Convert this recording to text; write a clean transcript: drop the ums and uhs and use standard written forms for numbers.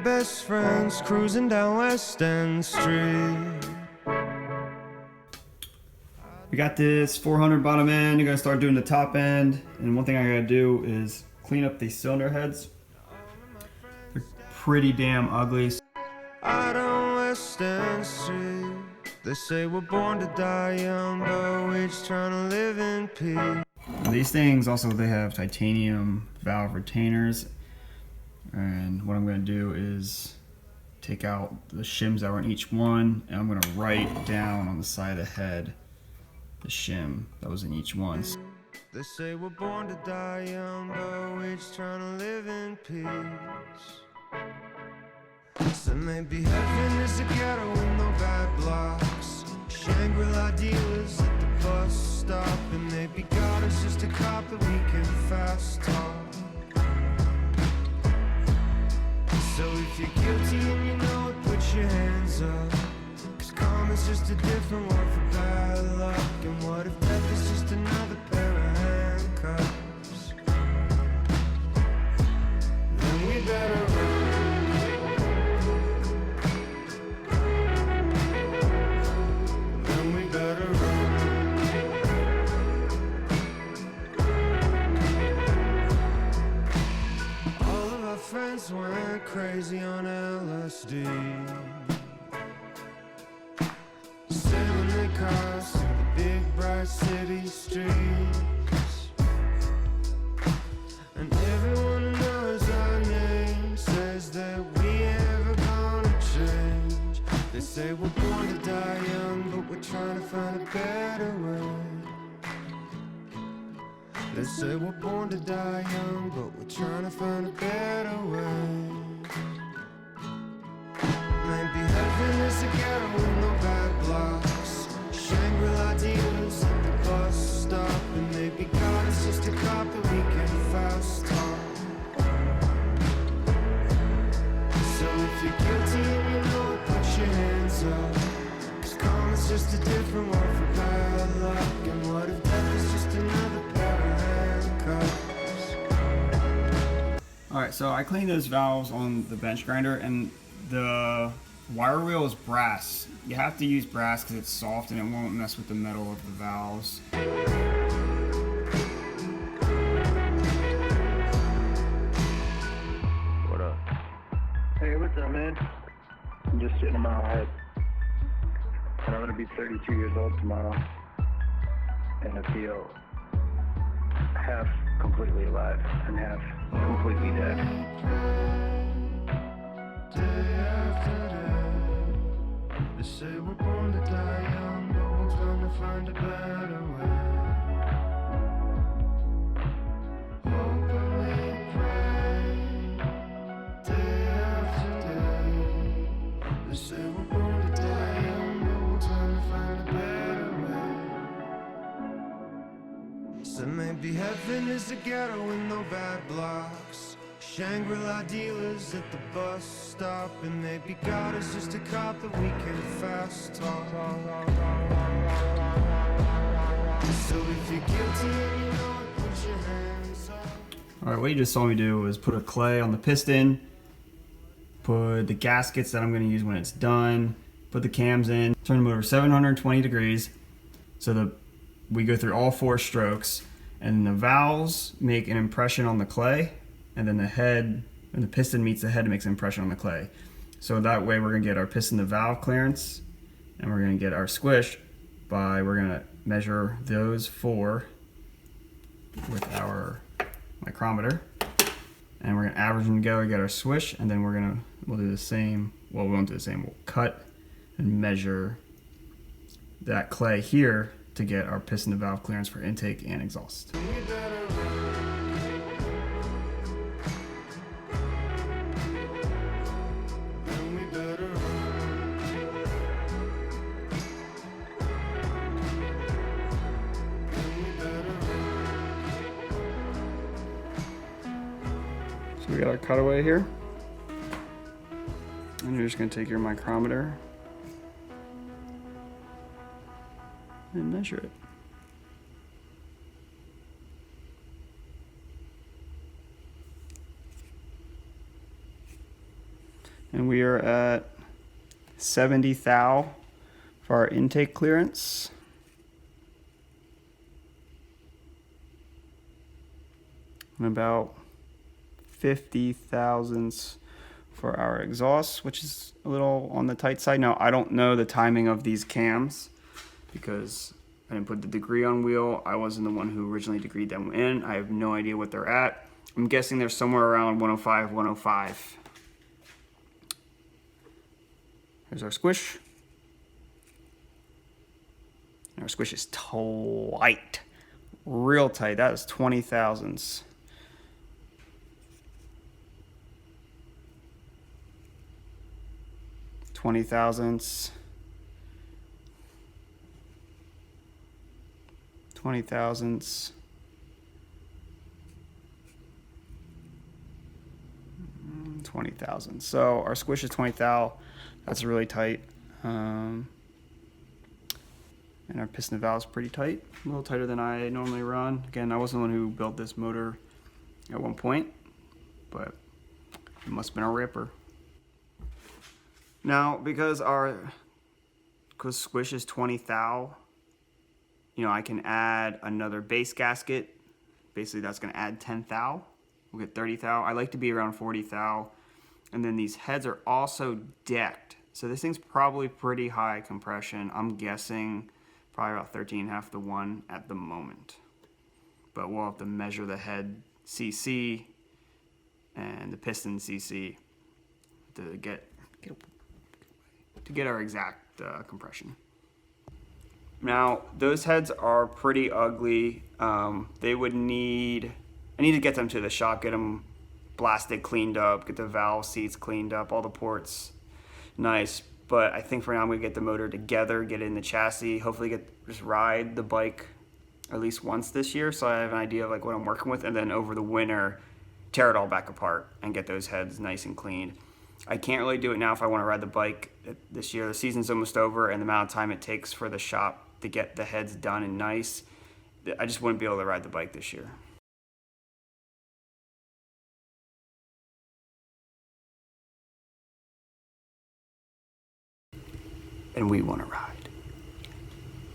best friends cruising down West End Street. We got this 400 bottom end. You're gonna start doing the top end, and one thing I gotta do is clean up these cylinder heads. They're pretty damn ugly. Out on West End Street, they say we're born to die young, but we're just trying to live in peace. These things also, they have titanium valve retainers, and what I'm going to do is take out the shims that were in each one, and I'm going to write down on the side of the head the shim that was in each one. They say we're born to die young, but we're just trying to live in peace. So maybe heaven is a ghetto with no bad blocks, Shangri-La dealers at the bus stop, and maybe God is just a cop that we can fast talk. So if you're guilty and you know it, put your hands up, 'cause karma's just a different word for bad luck. And what if death is just another pair of handcuffs? Then we better run. Friends went crazy on LSD, sailing their cars through the big bright city streets, and everyone who knows our name says that we ain't ever gonna change. They say we're born to die young, but we're trying to find a better way. They say we're born to die young, but we're trying to find a better way. Maybe heaven is a ghetto with no bad blocks, Shangri-La dealers at the bus stop, and maybe God is just a cop that we can fast talk. So if you're guilty and you know it, put your hands up, 'cause karma's just a different word for bad luck. And what if death is just another pair of handcuffs? Alright, so I cleaned those valves on the bench grinder, and the wire wheel is brass. You have to use brass because it's soft and it won't mess with the metal of the valves. What up? Hey, what's up, man? I'm just sitting a mile ahead. And I'm gonna be 32 years old tomorrow. And I feel half completely alive and half completely dead. Day after day, they say we're born to die young, but we're gonna find a better way. Hope and we pray, day after day. They say we're born to die young, but we're trying to find a better way. So maybe heaven is a ghetto with no bad blocks, Shangri-La dealers at the bus stop, and maybe God is just a cop that we can fast talk. So if you're guilty and you know it, put your hands up. Alright, what you just saw me do was put a clay on the piston, put the gaskets that I'm going to use when it's done, put the cams in, turn them over 720 degrees so that we go through all 4 strokes, and the valves make an impression on the clay, and then the head, when the piston meets the head, it makes an impression on the clay. So that way we're going to get our piston to valve clearance, and we're going to get our squish by, we're going to measure those 4 with our micrometer, and we're going to average them together, get our swish, and then we'll do the same, well, we won't do the same, we'll cut and measure that clay here to get our piston to valve clearance for intake and exhaust. So we got our cutaway here, and you're just going to take your micrometer and measure it. And we are at 70 thou for our intake clearance. And about 50 thousandths for our exhaust, which is a little on the tight side. Now, I don't know the timing of these cams because I didn't put the degree on wheel. I wasn't the one who originally degreed them in. I have no idea what they're at. I'm guessing they're somewhere around 105, 105. Here's our squish. And our squish is tight, real tight. That is 20 thousandths. $20 thousandths. 20 thousandths. 20 thousandths. So our squish is 20 thou. That's really tight. And our piston valve is pretty tight, a little tighter than I normally run. Again, I wasn't the one who built this motor at one point, but it must have been a ripper. Now, because squish is 20 thou, you know, I can add another base gasket. Basically, that's going to add 10 thou. We'll get 30 thou. I like to be around 40 thou. And then these heads are also decked. So this thing's probably pretty high compression. I'm guessing probably about 13.5 to 1 at the moment. But we'll have to measure the head CC and the piston CC to get our exact compression. Now, those heads are pretty ugly. They would I need to get them to the shop, get them blasted, cleaned up, get the valve seats cleaned up, all the ports nice. But I think for now I'm gonna get the motor together, get it in the chassis, hopefully just ride the bike at least once this year, so I have an idea of like what I'm working with, and then over the winter tear it all back apart and get those heads nice and clean. I can't really do it now if I want to ride the bike this year. The season's almost over, and the amount of time it takes for the shop to get the heads done and nice, I just wouldn't be able to ride the bike this year. And we want to ride.